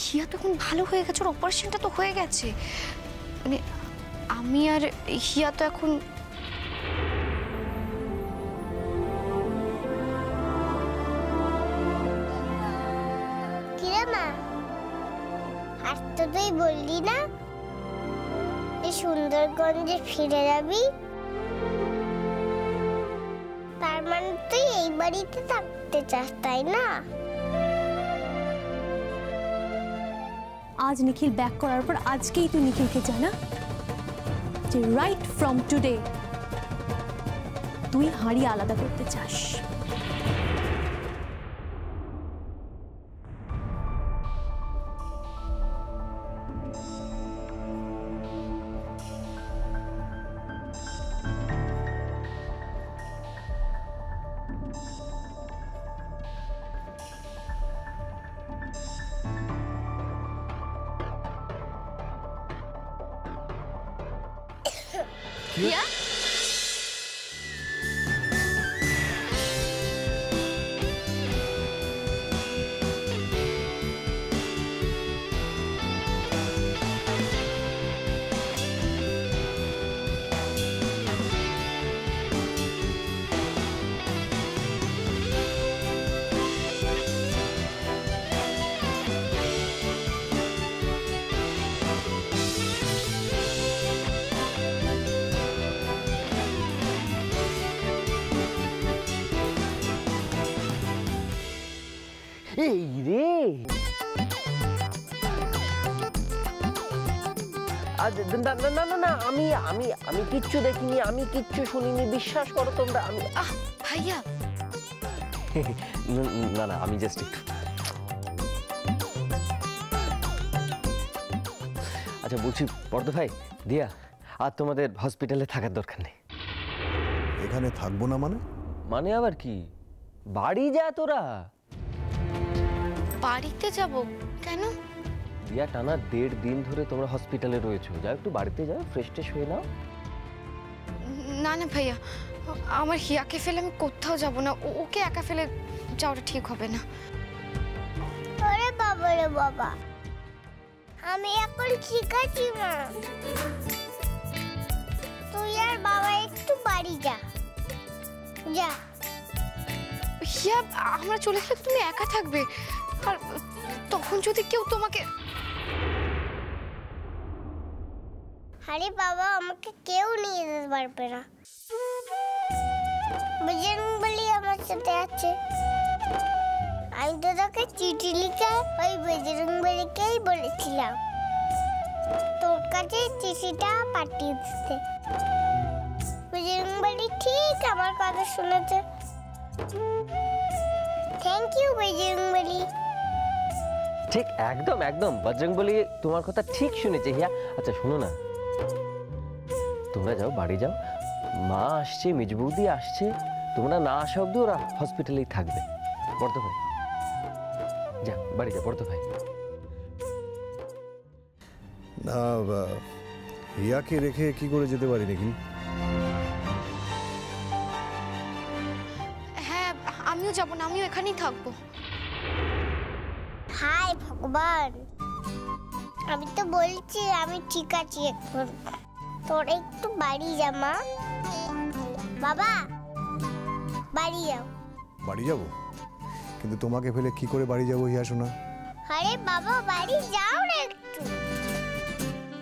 হিয়া তো এখন ভালো হয়ে গেছে, ওর অপারেশনটা তো হয়ে গেছে। মানে আমি আর হিয়া তো এখন আর তো তুই বললি না যে সুন্দরগঞ্জে ফিরে যাবি, তার মানে তুই এই বাড়িতে থাকতে চাস, তাই না? আজ নিখিল ব্যাক করার পর আজকেই তুই নিখিলকে জানা যে রাইট ফ্রম টুডে তুই হাঁড়ি আলাদা করতে চাস। হিয়া এই রে না না না না, আমি আমি আমি কিচ্ছু দেখিনি, আমি কিচ্ছু শুনিনি, বিশ্বাস করো তোমরা। আমি ভাইয়া না না, আমি জাস্ট একটু। আচ্ছা বলছি বর্দ ভাই, দিয়া আর তোমাদের হসপিটালে থাকার দরকার নেই। এখানে থাকবো না মানে? মানে আবার কি, বাড়ি যা তোরা। বাড়িতে যাব কেন? দিয়া টানা 1.5 দিন ধরে তোমরা হসপিটালে রয়েছো, যাও একটু বাড়িতে যাও, ফ্রেশ ট্রেশ হয়ে নাও। না না ভাইয়া, আমার হিয়াকে ফেলে আমি কোথাও যাব না, ওকে একা ফেলে যাওয়াটা ঠিক হবে না। আরে বাবা রে বাবা, আমি এখন ঠিক আছি মা, তুই আর বাবা একটু বাড়ি যা। যা। হিয়া, আমরা চলে গেলে তুমি একা থাকবে, আর তখন যদি কেউ তোমাকে। আরে বাবা, আমাকে কেউ নিয়ে যেতে পারবে না, বজরংবলী আমার সাথে আছে। আমি তো তোকে চিঠি লিখে ওই বজরংবলীকেই বলেছিলাম তোর কাছে চিঠিটা পাঠিয়ে দিতে। বজরংবলী ঠিক আমার কথা শুনেছে। Thank you Bajrangbali. ঠিক একদম একদম, বজরংবলী তোমার কথা ঠিক শুনেছে হিয়া। আচ্ছা শোনো না, তোমরা যাও বাড়ি যাও, মা আসছে, মেজবৌদি আসছে, তোমরা না আসা অব্দি ওরা হসপিটালেই থাকবে। বর্দ ভাই যা বাড়ি যা, বর্দ ভাই। না, হিয়াকে রেখে কি করে যেতে পারি নাকি? হ্যাঁ, আমিও যাব না, আমিও এখানেই থাকবো। হাই ভগবান, আমি তো বলছি আমি ঠিক আছি এখন, তোর একটু বাড়ি যা মা। বাবা বাড়ি যাও। বাড়ি যাব? কিন্তু তোমাকে ফেলে কি করে বাড়ি যাবো হিয়া শোনা? আরে বাবা বাড়ি যাও না একটু,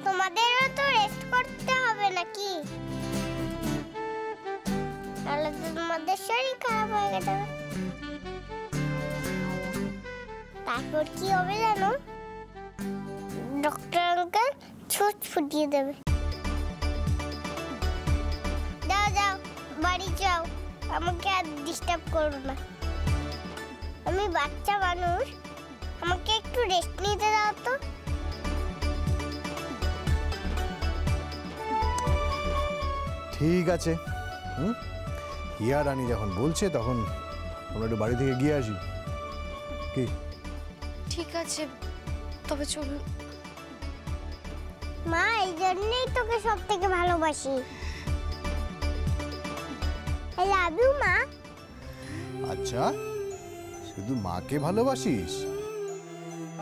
তোমাদেরও তো রেস্ট করতে হবে নাকি, তাহলে তো তোমাদের শরীর খারাপ হয়ে গেছে। তারপর কি হবে জানো? ডক্টর আঙ্কেল ছুট ফুটিয়ে দেবে। যাও যাও বাড়ি যাও, আমাকে আর ডিস্টার্ব করো না, আমি বাচ্চা মানুষ, আমাকে একটু রেস্ট নিতে দাও তো। ঠিক আছে, হিয়া রানী যখন বলছে তখন আমরা একটু বাড়ি থেকে গিয়ে আসি। কি? ঠিক আছে, তবে চলুন। মা, এই জন্যই তোকে সব থেকে ভালোবাসি। আই লাভ ইউ মা। আচ্ছা, শুধু মাকে ভালোবাসিস?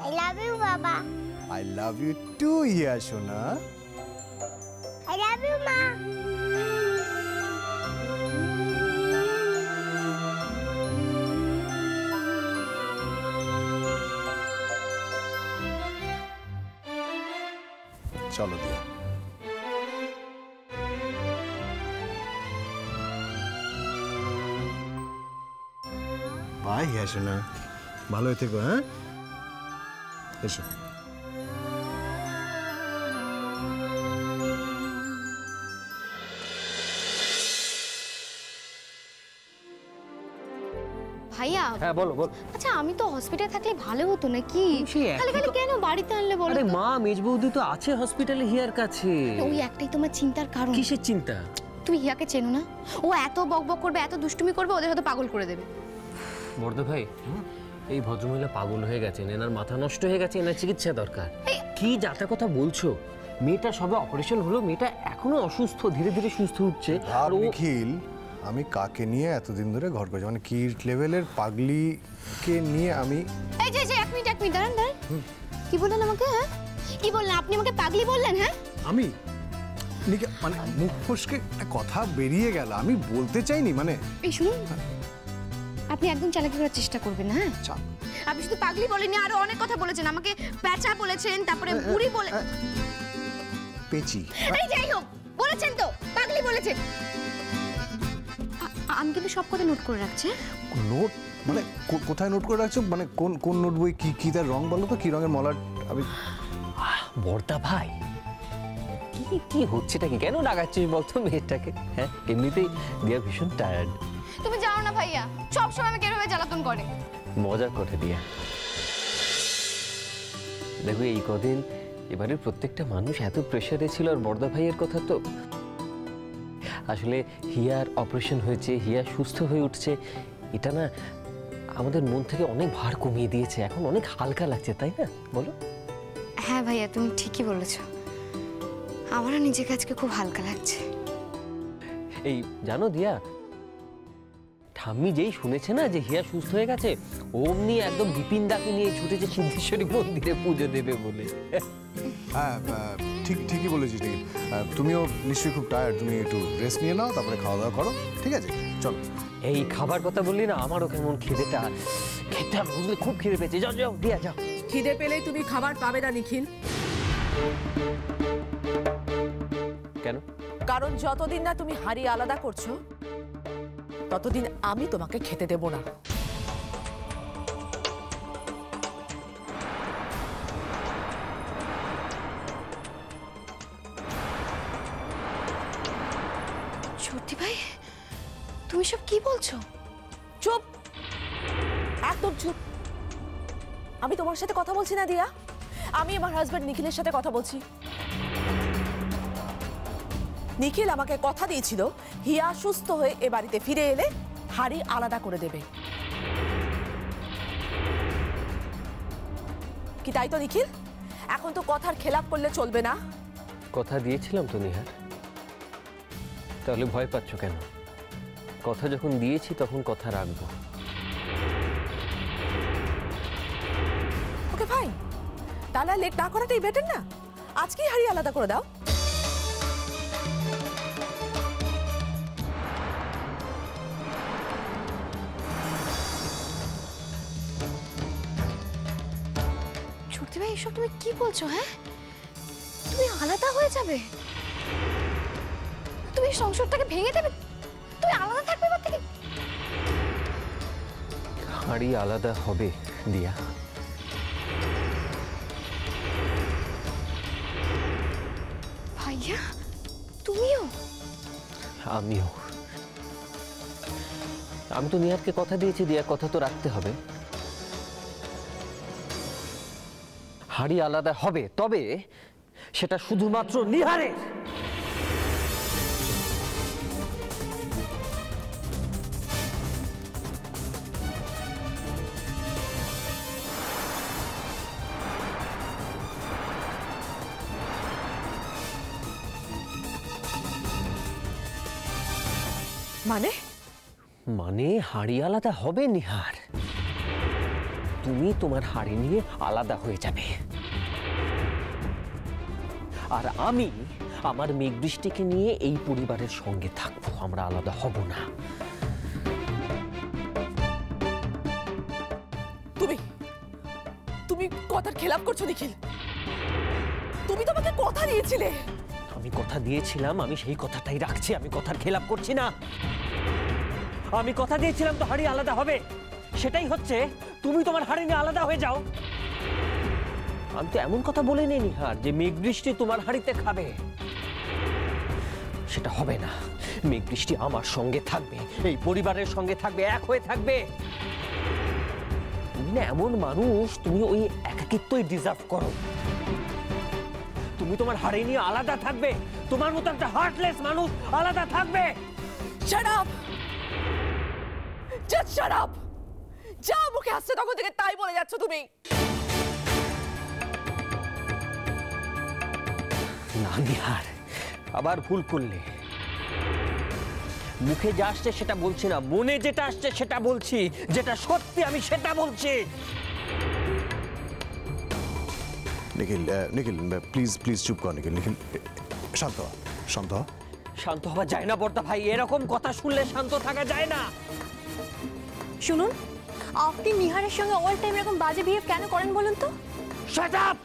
আই লাভ ইউ বাবা। আই লাভ ইউ টু হিয়া সোনা। আই লাভ ইউ মা। চলো দিয়া। বাই হিয়া সোনা, ভালো থেকো। হ্যাঁ, এসো। ভাইয়া হ্যাঁ বলো বল। আচ্ছা আমি তো হসপিটালে থাকলে ভালো হতো নাকি? সেই একই খালি খালি কেন বাড়িতে আনলে বলো আরে তো? মা মেজবৌদি তো আছে হসপিটালে হিয়ার কাছে। ওই একটাই তোমার চিন্তার কারণ। কিসের চিন্তা? তুমি হিয়াকে চেনো না? ও এত বকবক করবে, এত দুষ্টুমি করবে, ওদের হয়তো পাগল করে দেবে। বর্দ ভাই, এই ভদ্রমহিলা পাগল হয়ে গেছেন, এনার মাথা নষ্ট হয়ে গেছে, এনার চিকিৎসা দরকার। কি যাতা কথা বলছো? মেয়েটা সবে অপারেশন হলো, মেয়েটা এখনো অসুস্থ, ধীরে ধীরে সুস্থ হচ্ছে। আর ও নিখিল, আমি কাকে নিয়ে এতদিন ধরে ঘর করছি, মানে কি লেভেলের পাগলিকে নিয়ে আমি। এই যে এক মিনিট দাঁড়ান। কি বললেন আমাকে? হ্যাঁ কি বললেন আপনি? আমাকে পাগলি বললেন? হ্যাঁ আমি মানে মুখ ফসকে কথা বেরিয়ে গেল, আমি বলতে চাইনি। মানে এই শুনুন, আপনি একদম চালাকি করার চেষ্টা করবেন না। হ্যাঁ আপনি শুধু পাগলি বলেননি, আরো অনেক কথা বলেছেন। আমাকে প্যাঁচা বলেছেন, তারপরে বুড়ি বলে পেঁচি। এই যাই হোক বলেছেন তো, পাগলি বলেছেন। আমি কিন্তু সব কথা নোট করে রাখছি। নোট মানে কোথায় নোট করে রাখছো? মানে কোন কোন নোট বই? কি তার রং বলো তো, কি রঙের মলাট? আমি বর্দা ভাই, কি কি হচ্ছেটা কি? কেন রাগাচ্ছিস বলতো মেয়েটাকে? হ্যাঁ এমনিতেই দিয়া ভীষণ টায়ার্ড। তুমি জানো না ভাইয়া, সব সময় আমাকে এভাবে জ্বালাতন করে। মজা করে দিয়া। দেখো এই কদিন এবারে প্রত্যেকটা মানুষ এত প্রেসারে ছিল, আর বর্দা ভাইয়ের কথা তো আসলে হিয়ার অপারেশন হয়েছে, হিয়া সুস্থ হয়ে উঠছে, এটা না আমাদের মন থেকে অনেক ভার কমিয়ে দিয়েছে। এখন অনেক হালকা লাগছে, তাই না বলো? হ্যাঁ ভাইয়া তুমি ঠিকই বলেছ, আমারও নিজেকে আজকে খুব হালকা লাগছে। এই জানো দিয়া, ঠাম্মি যেই শুনেছে না যে হিয়া সুস্থ হয়ে গেছে, অমনি একদম বিপিন দাকে নিয়ে ছুটেছে সিদ্ধেশ্বরী মন্দিরে পুজো দেবে বলে। হ্যাঁ ঠিকই বলেছিস নিখিল। তুমিও নিশ্চয়ই খুব টায়ার্ড, তুমি একটু রেস্ট নিয়ে নাও, তারপরে খাওয়া দাওয়া করো। ঠিক আছে চলো। এই খাবার কথা বললি না, আমারও কেমন খিদেটা খেতে হবে, বুঝলি? খুব খিদে পেয়েছে। যাও যাও দিয়া যাও। খিদে পেলেই তুমি খাবার পাবে না নিখিল। কেন? কারণ যতদিন না তুমি হাড়ি আলাদা করছো, ততদিন আমি তোমাকে খেতে দেব না। সত্যি ভাই, তুমি সব কি বলছো? চুপ, একদম চুপ। আমি তোমার সাথে কথা বলছি না দিয়া, আমি আমার হাজবেন্ড নিখিলের সাথে কথা বলছি। নিখিল আমাকে কথা দিয়েছিল হিয়া সুস্থ হয়ে এ বাড়িতে ফিরে এলে হাড়ি আলাদা করে দেবে। কি তাই তো নিখিল? এখন তো কথার খেলাপ করলে চলবে না। কথা দিয়েছিলাম তো নিহার, তাহলে ভয় পাচ্ছ কেন? কথা যখন দিয়েছি তখন কথা রাখবো। ওকে ফাইন, তাহলে লেট না করাটাই বেটার না? আজকেই হাড়ি আলাদা করে দাও। সত্যি ভাই এসব তুমি কি বলছো? হ্যাঁ তুমি আলাদা হয়ে যাবে? তুমি সংসারটাকে ভেঙে দেবে? তুমি আলাদা থাকবে এবার থেকে? হাড়ি আলাদা হবে দিয়া। ভাইয়া তুমিও? আমিও। আমি তো নিহারকে কথা দিয়েছি, দিয়া কথা তো রাখতে হবে। হাড়ি আলাদা হবে, তবে সেটা শুধুমাত্র নিহারের। মানে মানে হাড়ি আলাদা হবে নিহার। তুমি তোমার হাড়ি নিয়ে আলাদা হয়ে যাবে, আর আমি আমার মেঘবৃষ্টিকে নিয়ে এই পরিবারের সঙ্গে থাকবো। আমরা আলাদা হব না। তুমি কথার খেলাপ করছো নিখিল। তুমি তো আমাকে কথা দিয়েছিলে। আমি কথা দিয়েছিলাম, আমি সেই কথাটাই রাখছি। আমি কথার খেলাপ করছি না। আমি কথা দিয়েছিলাম তো হাড়ি আলাদা হবে, সেটাই হচ্ছে। তুমি তোমার হাড়ি নিয়ে আলাদা হয়ে যাও। আমি তো এমন কথা বলে নিই নিহার যে মেঘবৃষ্টি তোমার হাড়িতে খাবে, সেটা হবে না। মেঘবৃষ্টি আমার সঙ্গে থাকবে, এই পরিবারের সঙ্গে থাকবে, এক হয়ে থাকবে। তুমি না এমন মানুষ, তুমি ওই একাকিত্বই ডিজার্ভ করো। তুমি তোমার হাড়ি নিয়ে আলাদা থাকবে, তোমার মতো একটা হার্টলেস মানুষ আলাদা থাকবে। Shut up, just shut up. যা মুখে আসছে তখন থেকে তাই বলে যাচ্ছ তুমি। না নিহার, আবার ভুল করলে। মুখে যা আসছে সেটা বলছি না, মনে যেটা আসছে সেটা বলছি। যেটা সত্যি আমি সেটা বলছি। নিখিল, নিখিল প্লিজ প্লিজ চুপ কর। নিখিল, নিখিল শান্ত হ, শান্ত হ। শান্ত হওয়া যায় না বর্দা ভাই, এরকম কথা শুনলে শান্ত থাকা যায় না। শুনুন, আপনি নিহারের সঙ্গে অল টাইম এরকম বাজে বিহেভ কেন করেন বলুন তো? Shut up!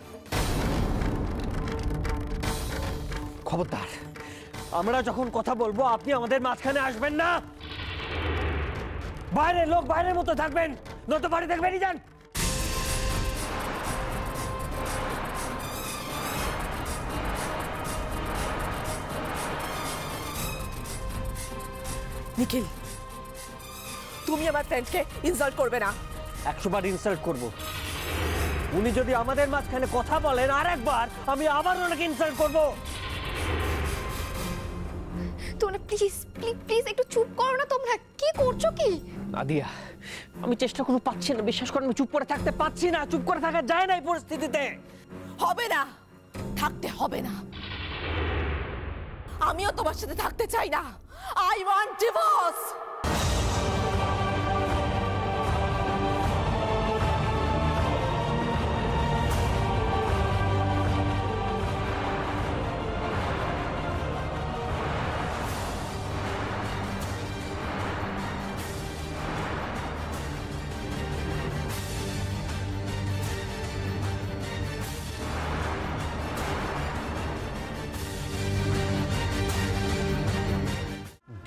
খবরদার, আমরা যখন কথা বলবো আপনি আমাদের মাঝখানে আসবেন না। বাইরের লোক বাইরের মতো থাকবেন, নয়তো বাড়ি থেকে বেরিয়ে যান। নিখিল, তুমি আমার ফ্রেন্ডকে ইনসাল্ট করবে না। 100 বার ইনসাল্ট করব। উনি যদি আমাদের মাঝখানে কথা বলেন আরেকবার, আমি আবার ওনাকে ইনসাল্ট করব। তোমরা প্লিজ প্লিজ প্লিজ একটু চুপ করো না। তোমরা কি করছো কি? আদিয়া, আমি চেষ্টা করে পাচ্ছি না, বিশ্বাস করেন আমি চুপ করে থাকতে পাচ্ছি না। চুপ করে থাকা যায় না এই পরিস্থিতিতে। হবে না, থাকতে হবে না। আমিও তোমার সাথে থাকতে চাই না। I want divorce.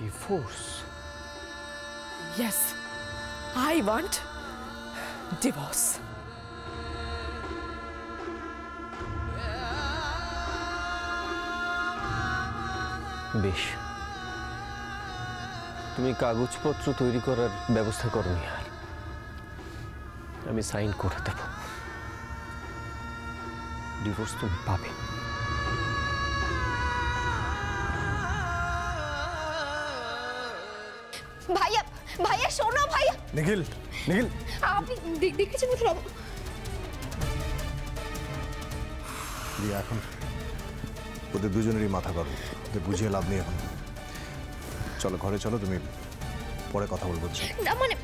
Divorce? Yes, I want divorce. বেশ, তুমি কাগজপত্র তৈরি করার ব্যবস্থা করো নিহার, আমি সাইন করে দেব। ডিভোর্স তুমি পাবে। ভাইয়া ভাইয়া শোনো ভাইয়া। নিখিল, নিখিল আপনি দেখেছেন কোথাও? এখন ওদের দুজনেরই মাথা গরম, ওদের বুঝিয়ে লাভ নেই এখন। চলো ঘরে চলো, তুমি পরে কথা বলবো। না মানে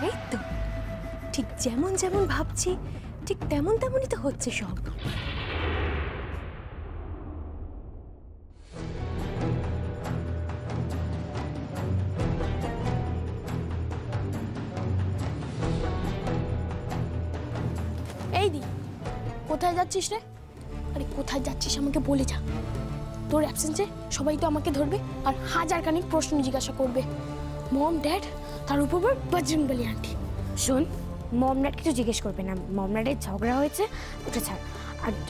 এই তো ঠিক যেমন যেমন ভাবছি ঠিক তেমন তেমনই তো হচ্ছে সব। এই দি, কোথায় যাচ্ছিস রে? আরে কোথায় যাচ্ছিস আমাকে বলে যা। তোর অ্যাবসেন্সে সবাই তো আমাকে ধরবে আর হাজারখানিক প্রশ্ন জিজ্ঞাসা করবে। মম, ড্যাড, তার উপর বজরংবলী আন্টি। শোন, মম ড্যাড কিছু জিজ্ঞেস করবে না। মম ড্যাডের ঝগড়া হয়েছে, ওটা ছাড়।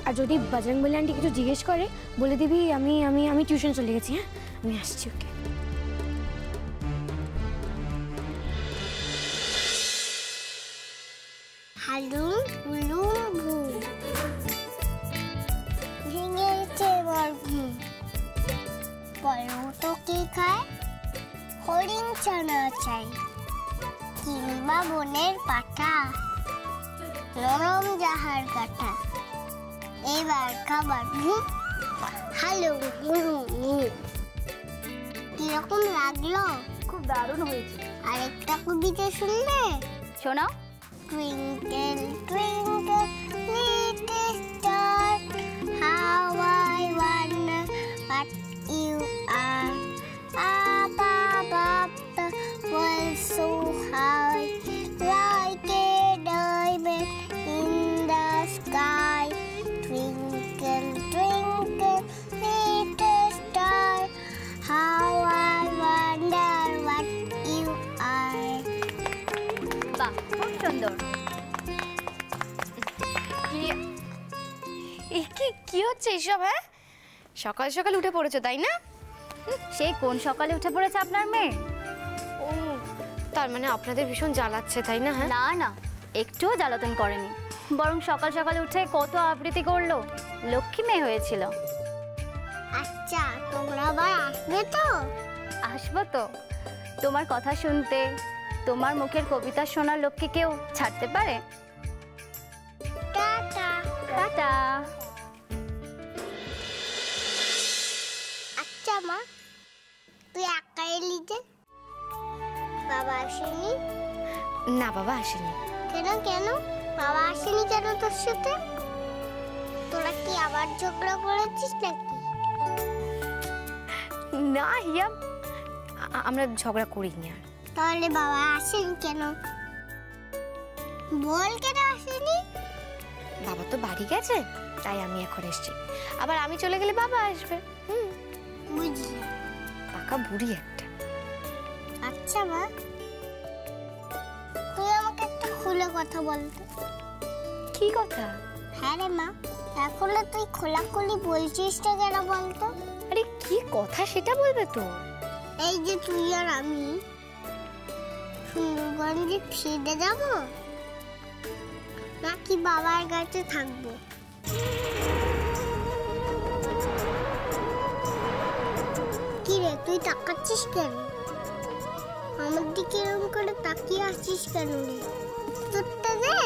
আর যদি বজরংবলী আন্টি কিছু জিজ্ঞেস করে বলে দিবি আমি আমি আমি টিউশন চলে গেছি। হ্যাঁ, আমি আসছি। ওকে। হালুম হুলুম ভুম, ভেঙেছে আমার ঘুম। পরোটো কি খায়? হরিণ ছানা চাই কিংবা বনের পাঠা, নরম যাহার কাঠা। এবার খাবার ঘুম, হালুম হুলুম ঘুম। কিরকম লাগলো? খুব দারুণ হয়েছে। আরেকটা কবিতা শুনবে? শোনাও। Twinkle, twinkle, little star, how I wonder what you are. Up above the world so high, like a diamond in the sky. Twinkle, twinkle, little star, how I wonder what you are. বাহ, খুব সুন্দর। কি হচ্ছে এইসব? হ্যাঁ, সকাল সকাল উঠে পড়েছো তাই না? সেই কোন সকালে উঠে পড়েছে আপনার মেয়ে? ও, তার মানে আপনাদের ভীষণ জ্বালাচ্ছে তাই না? হ্যাঁ না না, একটুও জ্বালাতন করেনি, বরং সকাল সকাল উঠে কত আবৃত্তি করলো, লক্ষ্মী মেয়ে হয়েছিল। আচ্ছা, তোমরা আবার আসবে তো? আসবো তো। তোমার কথা শুনতে, তোমার মুখের কবিতা শোনার লোককে কেউ ছাড়তে পারে? টাটা। টাটা। আচ্ছা মা, তুই একা এলি যে? বাবা আসেনি? না, বাবা আসেনি। কেন? বাবা আসেনি কেন তোর সাথে? তোরা কি আবার ঝগড়া করেছিস নাকি? না হিয়া, আমরা ঝগড়া করিনি। আর তাহলে বাবা আসেনি কেন? বল কেন আসেনি? বাবা তো বাড়ি গেছে, তাই আমি এখন এসেছি। আবার আমি চলে গেলে বাবা আসবে। বুঝলি। পাকা বুড়ি একটা। আচ্ছা মা, তুই আমাকে একটা খুলে কথা বলতে। কি কথা? হ্যাঁ রে মা, এখনো তুই খোলাখুলি বলছিস না কেন বলতো? আরে কি কথা সেটা বলবে তো। এই যে তুই আর আমি সুন্দরগঞ্জে ফিরে যাব নাকি বাবার কাছে থাকবো? কি রে, তুই তাকাচ্ছিস কেন? আমার দিকে এরকম করে তাকিয়ে আসছিস কেন রে? উত্তরটা দে।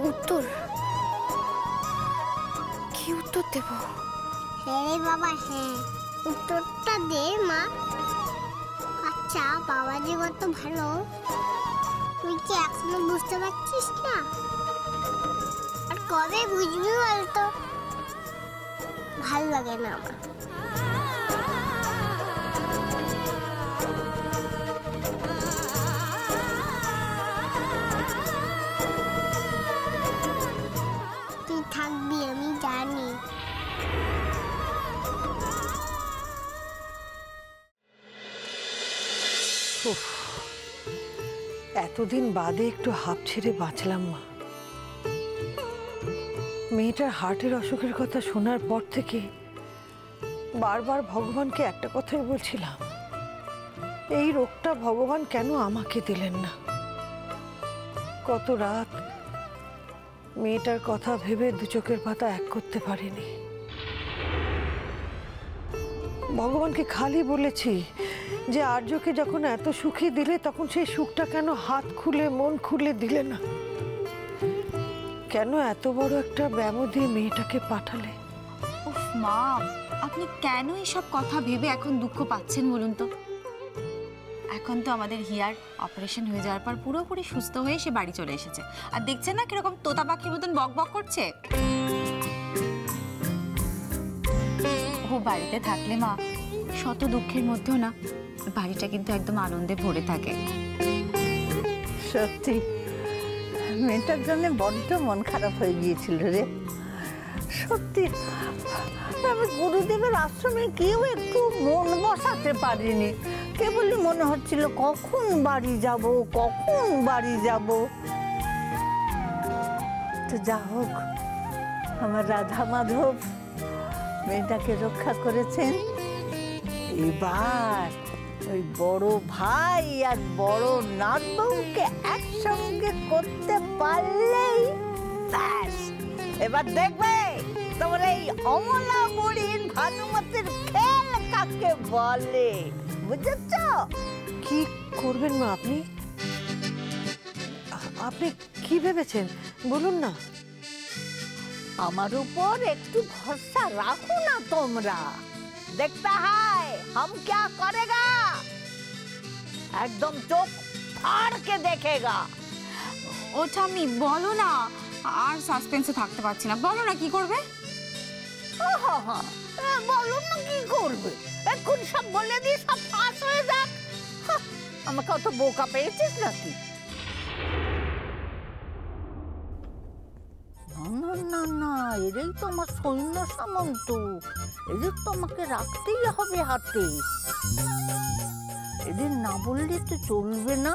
উত্তর? কি উত্তর দেব? হ্যাঁ রে বাবা, হ্যাঁ, উত্তরটা দে মা। আচ্ছা, বাবা যে কত ভালো, তুই কি এখনো বুঝতে পারছিস না? আর কবে বুঝবি বলতো? ভালো লাগে না আমার। তুই থাকবি, আমি জানি। এতদিন বাদে একটু হাঁপ ছেড়ে বাঁচলাম মা। মেয়েটার হার্টের অসুখের কথা শোনার পর থেকে বারবার ভগবানকে একটা কথাই বলছিলাম, এই রোগটা ভগবান কেন আমাকে দিলেন না। কত রাত মেয়েটার কথা ভেবে দু চোখের পাতা এক করতে পারিনি। ভগবানকে খালি বলেছি যে আর্যকে যখন এত সুখী দিলে তখন সেই সুখটা কেন হাত খুলে মন খুলে দিলে না? কেন এত বড় একটা ব্যামো দিয়ে মেয়েটাকে পাঠালে? উফ মা, আপনি কেন এসব কথা ভেবে এখন দুঃখ পাচ্ছেন বলুন তো? এখন তো আমাদের হিয়ার অপারেশন হয়ে যাওয়ার পর পুরোপুরি সুস্থ হয়ে সে বাড়ি চলে এসেছে, আর দেখছেন না কিরকম তোতা পাখির মতন বক বক করছে। ও বাড়িতে থাকলে মা, শত দুঃখের মধ্যেও না বাড়িটা কিন্তু একদম আনন্দে ভরে থাকে। সত্যি মেয়েটার জন্য বড্ড মন খারাপ হয়ে গিয়েছিল রে। সত্যি আমি গুরুদেবের আশ্রমে গিয়েও একটু মন বসাতে পারিনি। কেবলই মনে হচ্ছিল কখন বাড়ি যাব, কখন বাড়ি যাব। তো যা হোক, আমার রাধা মাধব মেয়েটাকে রক্ষা করেছেন। এবার ওই বড় ভাই আর বড় নাতবউকে একসঙ্গে করতে পারলেই ব্যাস, এবার দেখবে তোমার এই অমলা বুড়ির ভানুমতির খেল কাকে বলে, বুঝেছ? কি করবেন মা আপনি? আপনি কি ভেবেছেন বলুন না। আমার উপর একটু ভরসা রাখো না তোমরা। देखता है हम क्या करेगा, एकदम चोख फाड़ के देखेगा। ও ঠাম্মি বলো না, আর সাসপেন্সে থাকতে পারছি না, বলো না কি করবে। বলুন না কি করবে, এখন সব বলে দিয়ে সব ফাঁস হয়ে যাক। আমাকে অত বোকা পেয়েছিস নাকি? না না না, এরাই তো আমার সৈন্য সামন্ত, এদের তো আমাকে রাখতেই হবে হাতে। এদের না বললে তো চলবে না।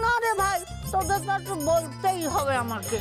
না রে ভাই, তোদের তো একটু বলতেই হবে আমাকে।